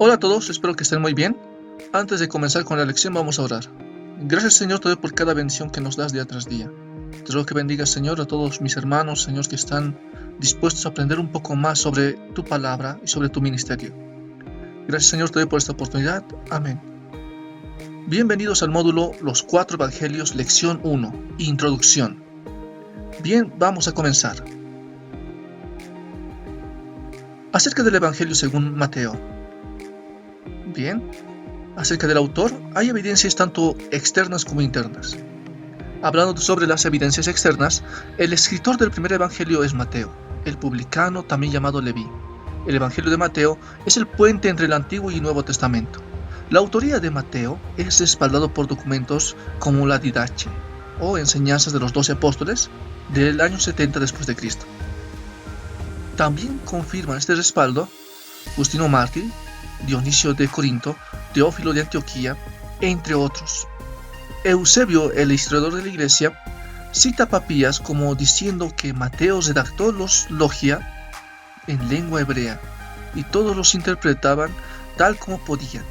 Hola a todos, espero que estén muy bien. Antes de comenzar con la lección vamos a orar. Gracias Señor te doy por cada bendición que nos das día tras día. Te ruego que bendigas Señor a todos mis hermanos, Señor, que están dispuestos a aprender un poco más sobre tu palabra y sobre tu ministerio. Gracias Señor te doy por esta oportunidad. Amén. Bienvenidos al módulo Los 4 Evangelios, lección 1, Introducción. Bien, vamos a comenzar. Acerca del Evangelio según Mateo. Bien, acerca del autor hay evidencias tanto externas como internas. Hablando sobre las evidencias externas, el escritor del primer evangelio es Mateo, el publicano también llamado Leví. El evangelio de Mateo es el puente entre el Antiguo y Nuevo Testamento. La autoría de Mateo es respaldado por documentos como la Didache, o enseñanzas de los 12 apóstoles, del año 70 después de Cristo. También confirman este respaldo Justino Mártir, Dionisio de Corinto, Teófilo de Antioquía, entre otros. Eusebio, el historiador de la Iglesia, cita a Papías como diciendo que Mateo redactó los logia en lengua hebrea y todos los interpretaban tal como podían.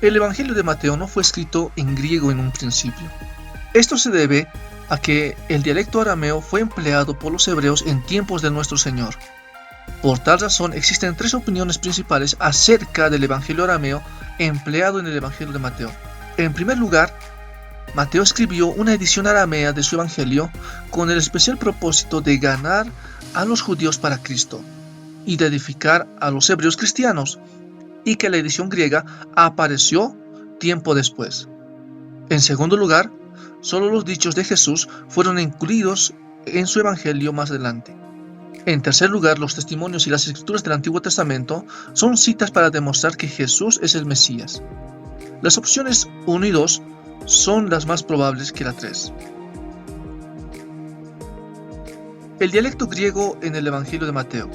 El Evangelio de Mateo no fue escrito en griego en un principio. Esto se debe a que el dialecto arameo fue empleado por los hebreos en tiempos de nuestro Señor. Por tal razón, existen tres opiniones principales acerca del Evangelio arameo empleado en el Evangelio de Mateo. En primer lugar, Mateo escribió una edición aramea de su Evangelio con el especial propósito de ganar a los judíos para Cristo y de edificar a los hebreos cristianos, y que la edición griega apareció tiempo después. En segundo lugar, solo los dichos de Jesús fueron incluidos en su Evangelio más adelante. En tercer lugar, los testimonios y las escrituras del Antiguo Testamento son citas para demostrar que Jesús es el Mesías. Las opciones 1 y 2 son las más probables que la 3. El dialecto griego en el Evangelio de Mateo.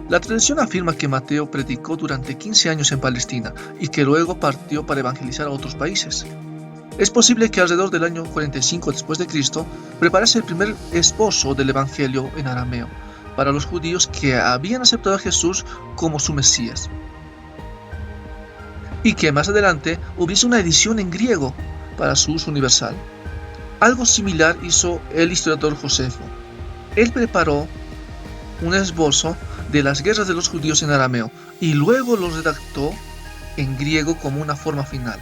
La tradición afirma que Mateo predicó durante 15 años en Palestina y que luego partió para evangelizar a otros países. Es posible que alrededor del año 45 después de Cristo preparase el primer esbozo del Evangelio en arameo para los judíos que habían aceptado a Jesús como su Mesías, y que más adelante hubiese una edición en griego para su uso universal. Algo similar hizo el historiador Josefo. Él preparó un esbozo de las guerras de los judíos en arameo y luego lo redactó en griego como una forma final.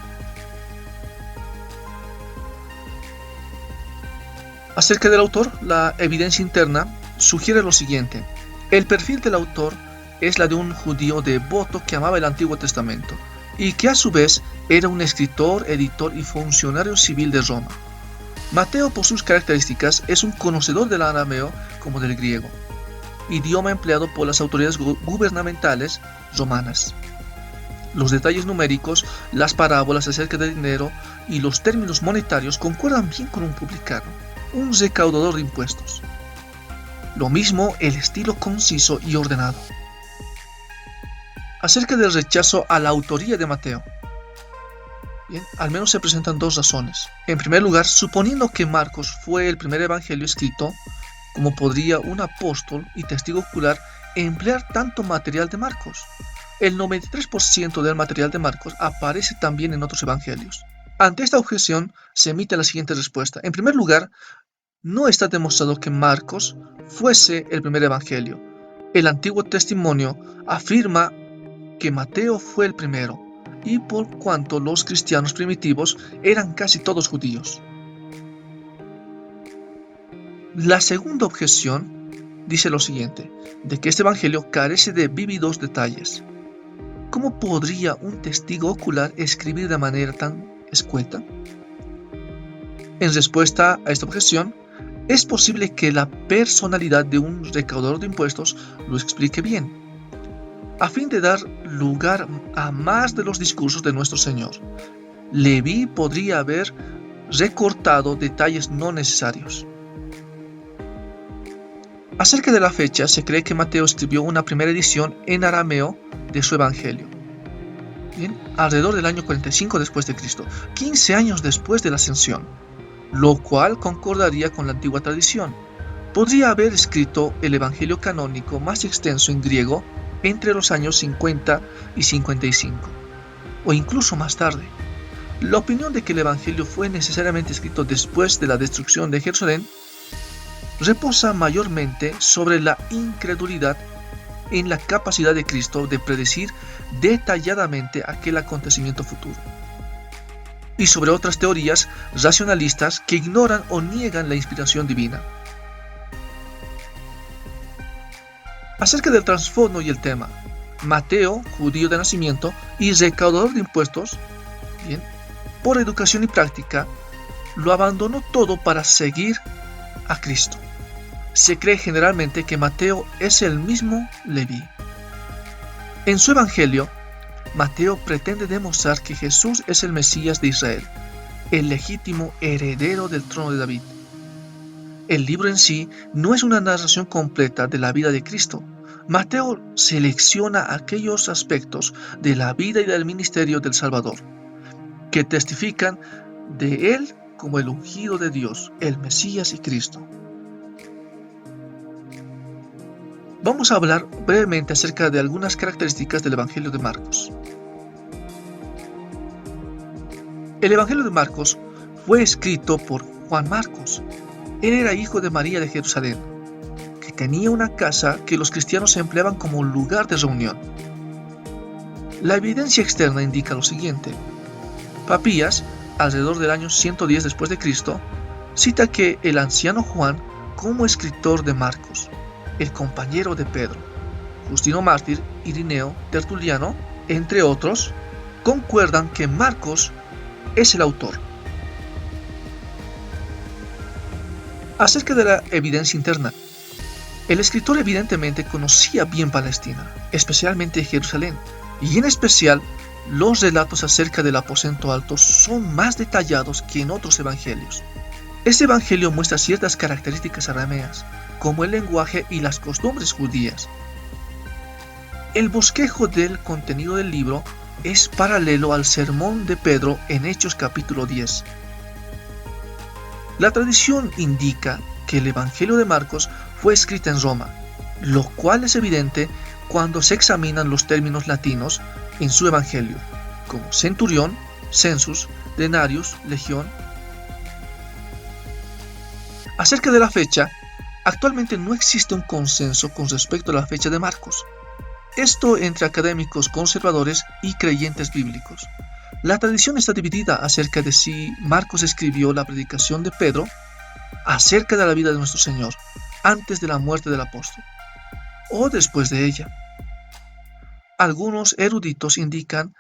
Acerca del autor, la evidencia interna sugiere lo siguiente. El perfil del autor es la de un judío devoto que amaba el Antiguo Testamento y que a su vez era un escritor, editor y funcionario civil de Roma. Mateo, por sus características, es un conocedor del arameo como del griego, idioma empleado por las autoridades gubernamentales romanas. Los detalles numéricos, las parábolas acerca del dinero y los términos monetarios concuerdan bien con un publicano, un recaudador de impuestos. Lo mismo el estilo conciso y ordenado. Acerca del rechazo a la autoría de Mateo. Bien, al menos se presentan dos razones. En primer lugar, suponiendo que Marcos fue el primer evangelio escrito, ¿cómo podría un apóstol y testigo ocular emplear tanto material de Marcos? El 93% del material de Marcos aparece también en otros evangelios. Ante esta objeción se emite la siguiente respuesta. En primer lugar, no está demostrado que Marcos fuese el primer evangelio. El Antiguo Testimonio afirma que Mateo fue el primero, y por cuanto los cristianos primitivos eran casi todos judíos. La segunda objeción dice lo siguiente, de que este evangelio carece de vívidos detalles. ¿Cómo podría un testigo ocular escribir de manera tan escueta? En respuesta a esta objeción, es posible que la personalidad de un recaudador de impuestos lo explique bien, a fin de dar lugar a más de los discursos de nuestro Señor. Leví podría haber recortado detalles no necesarios. Acerca de la fecha, se cree que Mateo escribió una primera edición en arameo de su Evangelio, bien, alrededor del año 45 después de Cristo, 15 años después de la ascensión, lo cual concordaría con la antigua tradición. Podría haber escrito el Evangelio canónico más extenso en griego entre los años 50 y 55, o incluso más tarde. La opinión de que el Evangelio fue necesariamente escrito después de la destrucción de Jerusalén reposa mayormente sobre la incredulidad en la capacidad de Cristo de predecir detalladamente aquel acontecimiento futuro, y sobre otras teorías racionalistas que ignoran o niegan la inspiración divina. Acerca del trasfondo y el tema, Mateo, judío de nacimiento y recaudador de impuestos, bien, por educación y práctica, lo abandonó todo para seguir a Cristo. Se cree generalmente que Mateo es el mismo Leví. En su evangelio, Mateo pretende demostrar que Jesús es el Mesías de Israel, el legítimo heredero del trono de David. El libro en sí no es una narración completa de la vida de Cristo. Mateo selecciona aquellos aspectos de la vida y del ministerio del Salvador que testifican de él como el ungido de Dios, el Mesías y Cristo. Vamos a hablar brevemente acerca de algunas características del Evangelio de Marcos. El Evangelio de Marcos fue escrito por Juan Marcos. Él era hijo de María de Jerusalén, que tenía una casa que los cristianos empleaban como lugar de reunión. La evidencia externa indica lo siguiente. Papías, alrededor del año 110 después de Cristo, cita que el anciano Juan como escritor de Marcos, el compañero de Pedro, Justino Mártir, Irineo, Tertuliano, entre otros, concuerdan que Marcos es el autor. Acerca de la evidencia interna, el escritor evidentemente conocía bien Palestina, especialmente Jerusalén, y en especial los relatos acerca del aposento alto son más detallados que en otros evangelios. Este evangelio muestra ciertas características arameas, como el lenguaje y las costumbres judías. El bosquejo del contenido del libro es paralelo al sermón de Pedro en Hechos capítulo 10. La tradición indica que el Evangelio de Marcos fue escrito en Roma, lo cual es evidente cuando se examinan los términos latinos en su Evangelio, como centurión, census, denarius, legión. Acerca de la fecha, actualmente no existe un consenso con respecto a la fecha de Marcos. Esto entre académicos conservadores y creyentes bíblicos. La tradición está dividida acerca de si Marcos escribió la predicación de Pedro acerca de la vida de nuestro Señor antes de la muerte del apóstol o después de ella. Algunos eruditos indican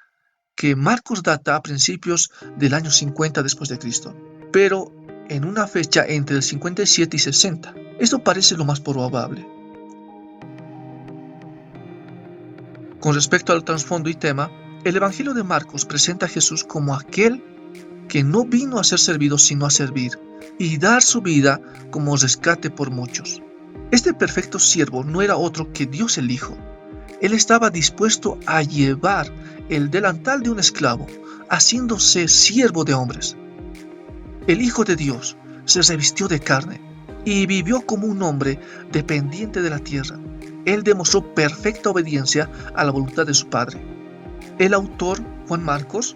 que Marcos data a principios del año 50 después de Cristo, pero en una fecha entre el 57 y 60. Esto parece lo más probable. Con respecto al trasfondo y tema, el Evangelio de Marcos presenta a Jesús como aquel que no vino a ser servido sino a servir y dar su vida como rescate por muchos. Este perfecto siervo no era otro que Dios el Hijo. Él estaba dispuesto a llevar el delantal de un esclavo, haciéndose siervo de hombres. El Hijo de Dios se revistió de carne y vivió como un hombre dependiente de la tierra. Él demostró perfecta obediencia a la voluntad de su Padre. El autor, Juan Marcos,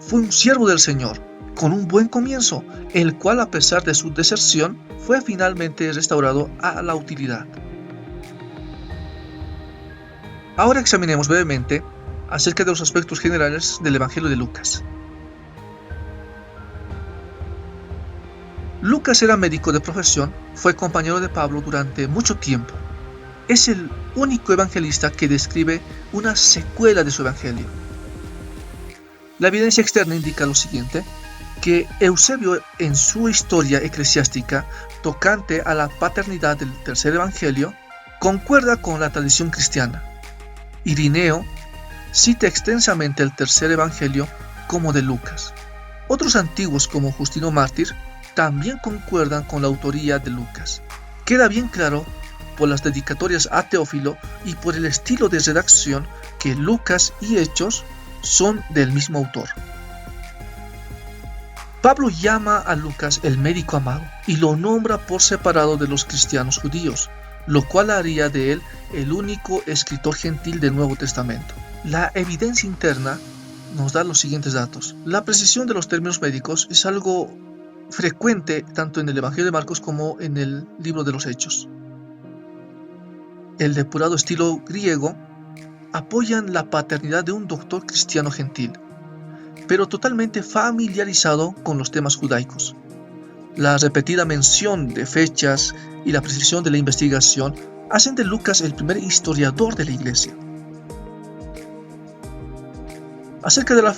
fue un siervo del Señor, con un buen comienzo, el cual a pesar de su deserción, fue finalmente restaurado a la utilidad. Ahora examinemos brevemente acerca de los aspectos generales del Evangelio de Lucas. Lucas era médico de profesión, fue compañero de Pablo durante mucho tiempo. Es el único evangelista que describe una secuela de su evangelio. La evidencia externa indica lo siguiente, que Eusebio en su historia eclesiástica tocante a la paternidad del tercer evangelio concuerda con la tradición cristiana. Irineo cita extensamente el tercer evangelio como de Lucas. Otros antiguos como Justino Mártir también concuerdan con la autoría de Lucas. Queda bien claro por las dedicatorias a Teófilo y por el estilo de redacción que Lucas y Hechos son del mismo autor. Pablo llama a Lucas el médico amado y lo nombra por separado de los cristianos judíos, lo cual haría de él el único escritor gentil del Nuevo Testamento. La evidencia interna nos da los siguientes datos. La precisión de los términos médicos es algo frecuente tanto en el Evangelio de Marcos como en el libro de los Hechos. El depurado estilo griego apoyan la paternidad de un doctor cristiano gentil, pero totalmente familiarizado con los temas judaicos. La repetida mención de fechas y la precisión de la investigación hacen de Lucas el primer historiador de la iglesia. Acerca de la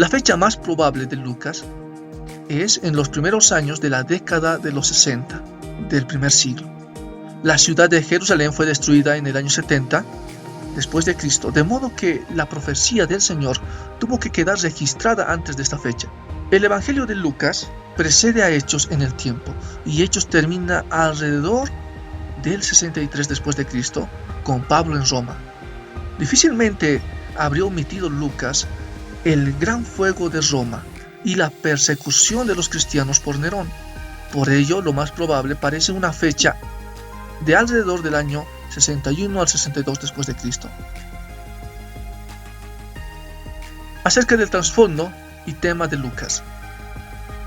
fecha más probable de Lucas es en los primeros años de la década de los 60 del primer siglo. La ciudad de Jerusalén fue destruida en el año 70 después de Cristo, de modo que la profecía del Señor tuvo que quedar registrada antes de esta fecha. El Evangelio de Lucas precede a Hechos en el tiempo, y Hechos termina alrededor del 63 después de Cristo, con Pablo en Roma. Difícilmente habría omitido Lucas el gran fuego de Roma y la persecución de los cristianos por Nerón. Por ello, lo más probable parece una fecha de alrededor del año 61 al 62 después de Cristo. Acerca del trasfondo y tema de Lucas.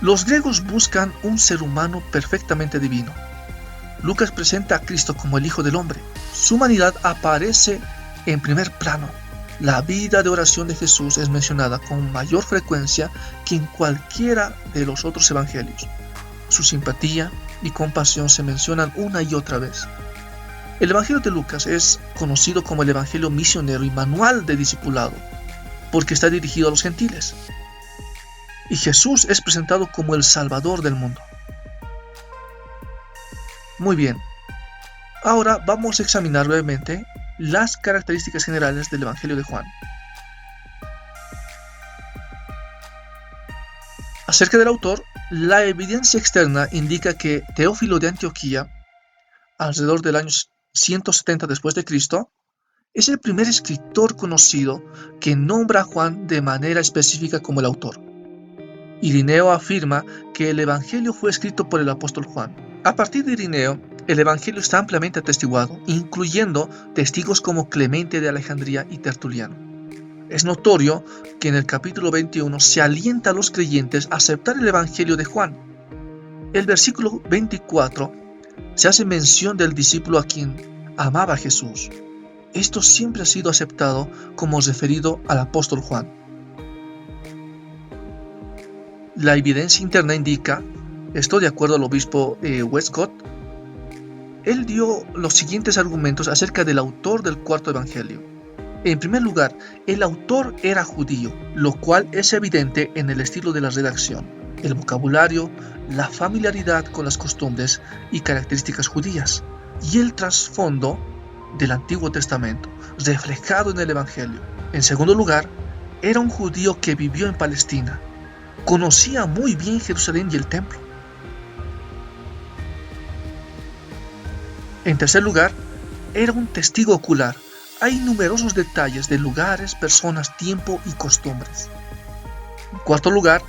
Los griegos buscan un ser humano perfectamente divino. Lucas presenta a Cristo como el Hijo del Hombre. Su humanidad aparece en primer plano. La vida de oración de Jesús es mencionada con mayor frecuencia que en cualquiera de los otros evangelios. Su simpatía y compasión se mencionan una y otra vez. El Evangelio de Lucas es conocido como el Evangelio misionero y manual de discipulado, porque está dirigido a los gentiles. Y Jesús es presentado como el Salvador del mundo. Muy bien, ahora vamos a examinar brevemente las características generales del Evangelio de Juan. Acerca del autor, la evidencia externa indica que Teófilo de Antioquía, alrededor del año 170 después de Cristo, es el primer escritor conocido que nombra a Juan de manera específica como el autor. Irineo afirma que el Evangelio fue escrito por el apóstol Juan. A partir de Irineo, el Evangelio está ampliamente atestiguado, incluyendo testigos como Clemente de Alejandría y Tertuliano. Es notorio que en el capítulo 21 se alienta a los creyentes a aceptar el Evangelio de Juan. El versículo 24 se hace mención del discípulo a quien amaba a Jesús. Esto siempre ha sido aceptado como referido al apóstol Juan. La evidencia interna indica, esto de acuerdo al obispo Westcott, él dio los siguientes argumentos acerca del autor del cuarto evangelio. En primer lugar, el autor era judío, lo cual es evidente en el estilo de la redacción, el vocabulario, la familiaridad con las costumbres y características judías, y el trasfondo del Antiguo Testamento, reflejado en el Evangelio. En segundo lugar, era un judío que vivió en Palestina, conocía muy bien Jerusalén y el templo. En tercer lugar, era un testigo ocular. Hay numerosos detalles de lugares, personas, tiempo y costumbres. En cuarto lugar,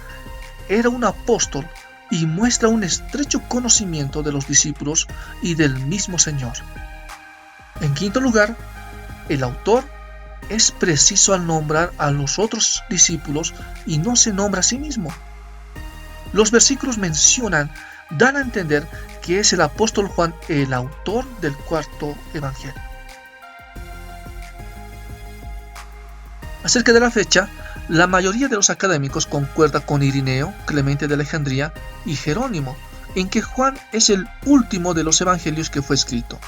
era un apóstol y muestra un estrecho conocimiento de los discípulos y del mismo Señor. En quinto lugar, el autor es preciso al nombrar a los otros discípulos y no se nombra a sí mismo. Los versículos dan a entender que es el apóstol Juan el autor del cuarto evangelio. Acerca de la fecha, la mayoría de los académicos concuerda con Irineo, Clemente de Alejandría y Jerónimo en que Juan es el último de los evangelios que fue escrito.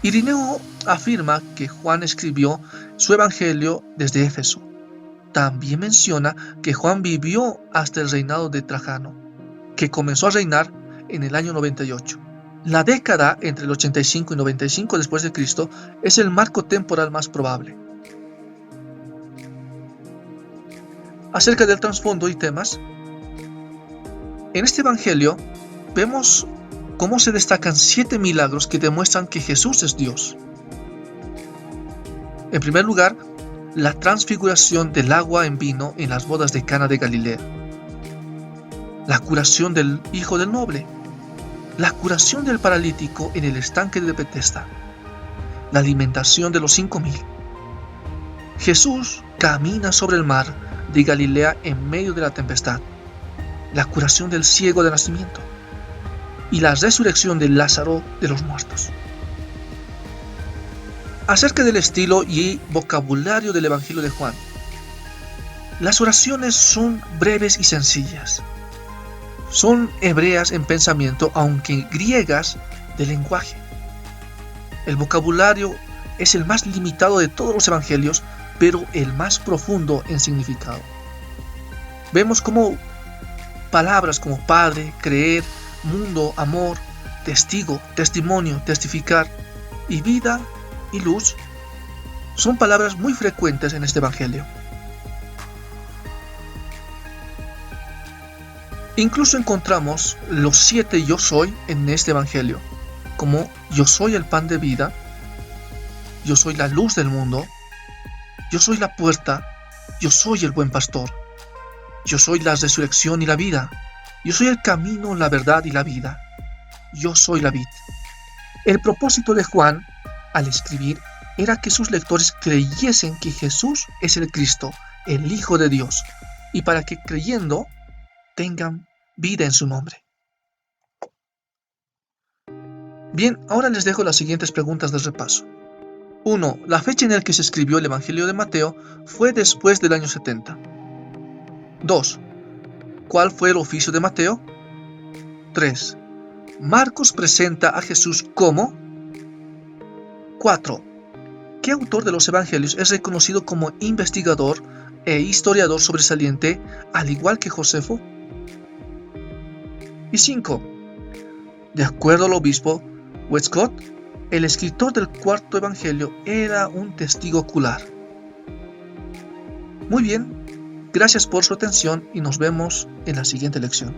Irineo afirma que Juan escribió su evangelio desde Éfeso. También menciona que Juan vivió hasta el reinado de Trajano, que comenzó a reinar en el año 98. La década entre el 85 y 95 después de Cristo es el marco temporal más probable. Acerca del trasfondo y temas, en este evangelio vemos cómo se destacan 7 milagros que demuestran que Jesús es Dios. En primer lugar, la transfiguración del agua en vino en las bodas de Cana de Galilea. La curación del hijo del noble. la curación del paralítico en el estanque de Betesda, la alimentación de los 5.000. Jesús camina sobre el mar de Galilea en medio de la tempestad, la curación del ciego de nacimiento y la resurrección de Lázaro de los muertos. Acerca del estilo y vocabulario del Evangelio de Juan, las oraciones son breves y sencillas. Son hebreas en pensamiento, aunque griegas de lenguaje. El vocabulario es el más limitado de todos los evangelios, pero el más profundo en significado. Vemos cómo palabras como Padre, creer, mundo, amor, testigo, testimonio, testificar y vida y luz son palabras muy frecuentes en este evangelio. Incluso encontramos los 7 yo soy en este evangelio, como yo soy el pan de vida, yo soy la luz del mundo, yo soy la puerta, yo soy el buen pastor, yo soy la resurrección y la vida, yo soy el camino, la verdad y la vida, yo soy la vid. El propósito de Juan, al escribir, era que sus lectores creyesen que Jesús es el Cristo, el Hijo de Dios, y para que creyendo tengan vida en su nombre. Bien, ahora les dejo las siguientes preguntas de repaso. 1. La fecha en la que se escribió el Evangelio de Mateo fue después del año 70. 2. ¿Cuál fue el oficio de Mateo? 3. Marcos presenta a Jesús como. 4. ¿Qué autor de los Evangelios es reconocido como investigador e historiador sobresaliente, al igual que Josefo? Y 5. De acuerdo al obispo Westcott, el escritor del cuarto evangelio era un testigo ocular. Muy bien, gracias por su atención y nos vemos en la siguiente lección.